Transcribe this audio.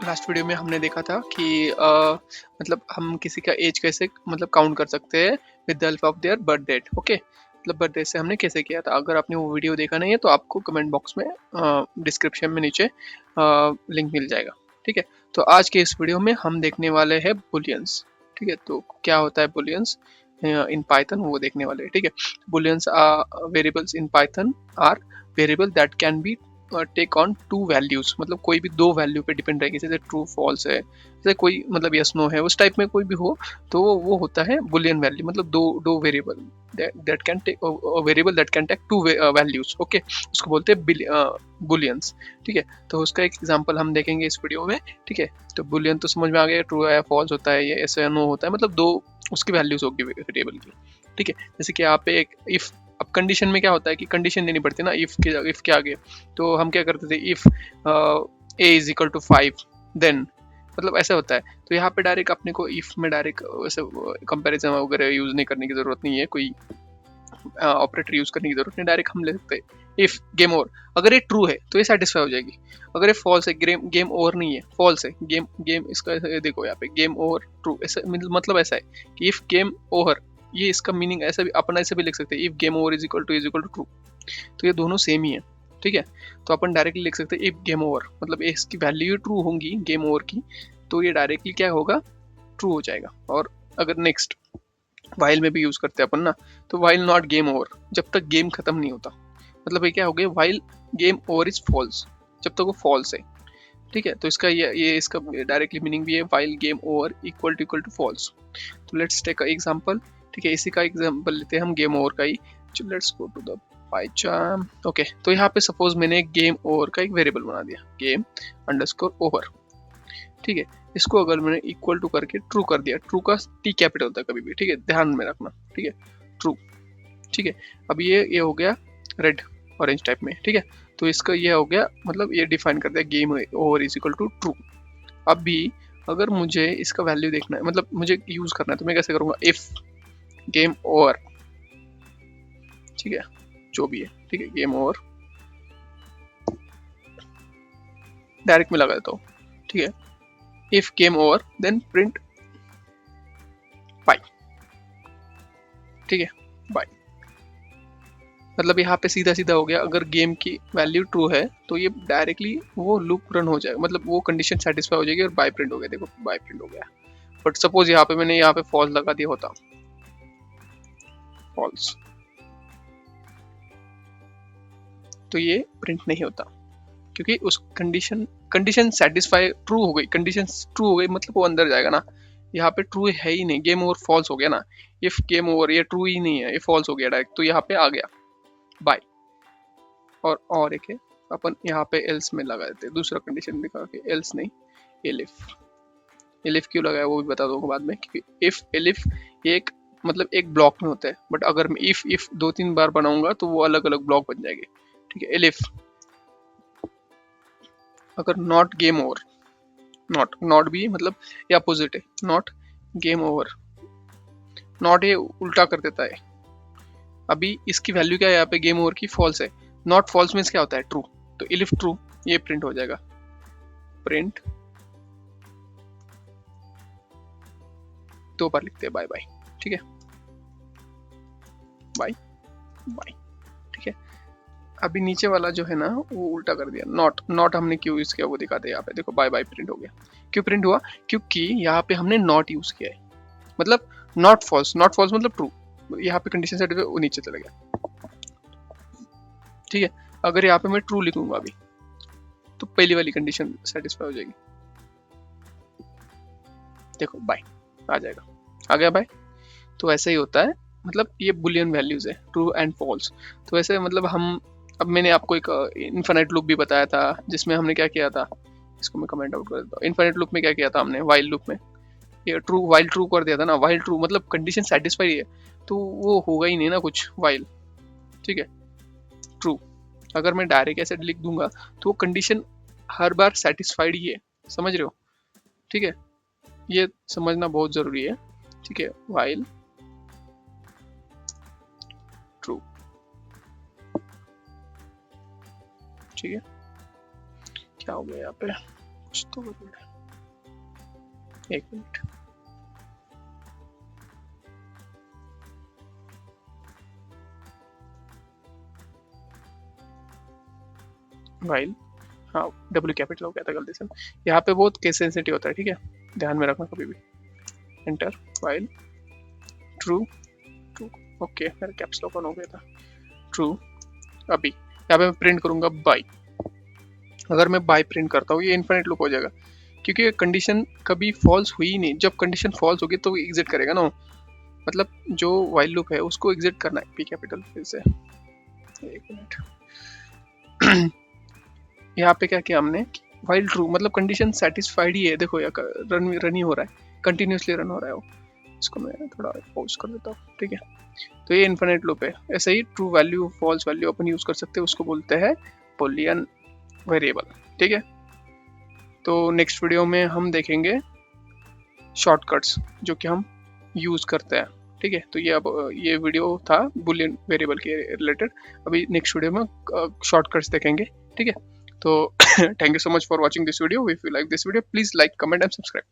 Last video में हमने देखा था कि मतलब हम किसी का एज कैसे मतलब काउंट कर सकते हैं with the help of their birth date. Okay, मतलब बर्थ डेट से हमने कैसे किया था। अगर आपने वो वीडियो देखा नहीं है तो आपको कमेंट बॉक्स में डिस्क्रिप्शन में नीचे लिंक मिल जाएगा। ठीक है, तो आज के इस वीडियो में हम देखने वाले हैं बुलियंस। ठीक है, तो क्या होता है बुलियंस इन पाइथन वो देखने वाले हैं। ठीक है, booleans variables in Python are variable that can be take on two values, मतलब कोई भी दो वैल्यू पे डिपेंड रहेगी, जैसे ट्रू फॉल्स है, जैसे कोई मतलब यस नो है, उस टाइप में कोई भी हो तो वो होता है बुलियन वैल्यू। मतलब दो दो variable that can take variable that can take two values. Okay, उसको बोलते हैं बुलियंस। ठीक है, तो उसका एक एग्जांपल हम देखेंगे इस वीडियो में। ठीक है, तो बुलियन तो समझ में आ गया, ट्रू है फॉल्स होता है, ये ऐसे नो होता है, मतलब दो उसकी वैल्यूज होगी वेरिएबल की। ठीक है, जैसे कि यहाँ पे एक इफ, अब कंडीशन में क्या होता है कि कंडीशन देनी पड़ती है ना इफ के आगे। तो हम क्या करते थे, if a is equal to 5 then, मतलब ऐसा होता है। तो यहाँ पे डायरेक्ट अपने को इफ में डायरेक्ट वैसे कंपैरिजन वगैरह यूज नहीं करने की जरूरत नहीं है, कोई ऑपरेटर यूज करने की जरूरत नहीं, डायरेक्ट हम ले सकते हैं इफ गेम ओवर। अगर ये ट्रू है तो ये सेटिस्फाई हो जाएगी, अगर ये फॉल्स है, गेम ओवर नहीं है, फॉल्स है, गेम गेम इसका देखो यहाँ पे गेम ओवर ट्रू, ऐसा मतलब ऐसा है कि इफ गेम ओवर, ये इसका मीनिंग ऐसा भी अपन ऐसे भी लिख सकते हैं, if game over is equal to true. तो ये दोनों सेम ही है। ठीक है, तो अपन डायरेक्टली लिख सकते हैं इफ गेम ओवर, मतलब इसकी वैल्यू ट्रू होंगी गेम ओवर की, तो ये डायरेक्टली क्या होगा, ट्रू हो जाएगा। और अगर नेक्स्ट वाइल में भी यूज करते हैं अपन ना, तो वाइल नॉट गेम ओवर, जब तक गेम खत्म नहीं होता, मतलब ये क्या हो गया, while game over is false, जब तक वो फॉल्स है। ठीक है, तो इसका ये इसका डायरेक्टली मीनिंग भी है while game over equal to false. तो लेट्स टेक एग्जांपल। ठीक है, इसी का एग्जांपल लेते हैं हम गेम ओवर का ही। Let's go to the PyCharm. Okay, तो यहाँ पे सपोज मैंने गेम ओवर का एक वेरिएबल बना दिया, गेम अंडरस्कोर ओवर। ठीक है, इसको अगर मैंने इक्वल टू करके ट्रू कर दिया, ट्रू का टी कैपिटल होता है कभी भी, ठीक है, ध्यान में रखना। ठीक है, ट्रू। ठीक है, अब ये हो गया रेड ऑरेंज टाइप में। ठीक है, तो इसका ये हो गया, मतलब ये डिफाइन कर दिया game over is equal to true. अब भी अगर मुझे इसका वैल्यू देखना है, मतलब मुझे यूज करना है, तो मैं कैसे करूंगा, इफ गेम ओवर, ठीक है, जो भी है, ठीक है, गेम ओवर डायरेक्ट में लगा देता हूँ। ठीक है, if game over then print bye. ठीक है, बाय, मतलब यहाँ पे सीधा सीधा हो गया, अगर गेम की वैल्यू ट्रू है तो ये डायरेक्टली वो लूप रन हो जाएगा, मतलब वो कंडीशन सेटिस्फाई हो जाएगी और बाय प्रिंट हो गया। देखो बाय प्रिंट हो गया, बट सपोज यहाँ पे मैंने यहाँ पे फॉल्स लगा दिया होता, फॉल्स, तो ये प्रिंट नहीं होता, क्योंकि उस कंडीशन सेटिस्फाई ट्रू हो गई, कंडीशन ट्रू हो गई, मतलब वो अंदर जाएगा ना। यहाँ पे ट्रू है ही नहीं, गेम ओवर फॉल्स हो गया ना। इफ गेम ओवर ये ट्रू ही नहीं है, ये फॉल्स हो गया डायरेक्ट, तो यहाँ पे आ गया बाय। और एक है, अपन यहाँ पे एल्स में लगा देते हैं, दूसरा कंडीशन दिखा के, एल्स नहीं, एलिफ। एलिफ क्यों लगाया वो भी बता दूंगा बाद में, क्योंकि इफ एलिफ एक मतलब एक ब्लॉक में होता है, बट अगर मैं इफ दो तीन बार बनाऊंगा तो वो अलग अलग ब्लॉक बन जाएंगे। ठीक है, एलिफ अगर not game over, not not भी मतलब ये अपोजिट है, नॉट गेम ओवर, नॉट ये उल्टा कर देता है। अभी इसकी वैल्यू क्या है यहाँ पे, गेम ओवर की फॉल्स है, नॉट फॉल्स मीन्स क्या होता है, ट्रू। तो इफ ट्रू ये प्रिंट हो जाएगा, प्रिंट, दो बार लिखते हैं बाय बाय। ठीक है, बाय बाय। ठीक है, अभी नीचे वाला जो है ना वो उल्टा कर दिया, नॉट नॉट हमने क्यों यूज किया वो दिखाते हैं यहाँ पे, देखो बाय बाय प्रिंट हो गया। क्यों प्रिंट हुआ, क्योंकि यहाँ पे हमने नॉट यूज किया है, मतलब नॉट फॉल्स, नॉट फॉल्स मतलब ट्रू, यहाँ पे कंडीशन सेट वो नीचे चला गया। ठीक है, अगर यहाँ पे मैं ट्रू लिखूंगा अभी, तो पहली वाली कंडीशन सेटिस्फाई हो जाएगी, देखो बाय आ जाएगा, आ गया बाय। तो ऐसा ही होता है, मतलब ये बुलियन वैल्यूज है, ट्रू एंड फॉल्स। तो ऐसे मतलब हम, अब मैंने आपको एक इन्फिनिट लूप भी बताया था, जिसमें हमने क्या किया था, इसको मैं कमेंट आउट कर देता हूँ। इन्फिनिट लूप में क्या किया था हमने, वाइल लूप में ये ट्रू वाइल ट्रू कर दिया था ना, वाइल ट्रू मतलब कंडीशन सेटिस्फाई है, तो वो होगा ही नहीं ना कुछ वाइल। ठीक है, ट्रू, अगर मैं डायरेक्ट ऐसे लिख दूंगा तो वो कंडीशन हर बार सेटिस्फाइड ही है, समझ रहे हो। ठीक है, ये समझना बहुत जरूरी है। ठीक है, वाइल ट्रू। ठीक है, क्या हो गया यहाँ पे, कुछ तो गड़बड़ है। एक मिनट, वाइल, हाँ डब्ल्यू कैपिटल हो गया था गलती से। यहाँ पे बहुत केस सेंसिटिव होता है, ठीक है, ध्यान में रखना कभी भी। Enter, while true true, okay मेरा कैप्स लॉक ऑन हो गया था। ट्रू, अभी यहाँ पे मैं प्रिंट करूंगा बाई। अगर मैं बाई प्रिंट करता हूँ ये इन्फिनिट लूप हो जाएगा, क्योंकि कंडीशन कभी फॉल्स हुई नहीं। जब कंडीशन फॉल्स होगी तो एग्जिट करेगा ना, मतलब जो वाइल लूप है उसको एग्जिट करना है। पी कैपिटल फिर से, एक मिनट यहाँ पे क्या किया हमने, वाइल ट्रू मतलब कंडीशन सेटिस्फाइड ही है। देखो यार रन ही हो रहा है, कंटिन्यूसली रन हो रहा है वो। इसको मैं थोड़ा पॉज कर देता हूँ, ठीक है। तो ये इन्फिनिट लूप है। ऐसे ही ट्रू वैल्यू फॉल्स वैल्यू अपन यूज कर सकते हैं, उसको बोलते हैं बुलियन वेरिएबल, ठीक है। तो नेक्स्ट वीडियो में हम देखेंगे शॉर्टकट्स जो कि हम यूज करते हैं, ठीक है। तो ये अब ये वीडियो था बुलियन वेरिएबल के रिलेटेड। अभी नेक्स्ट वीडियो में शॉर्टकट्स देखेंगे, ठीक है। तो thank you so much for watching this video. If you like this video please like, comment and subscribe.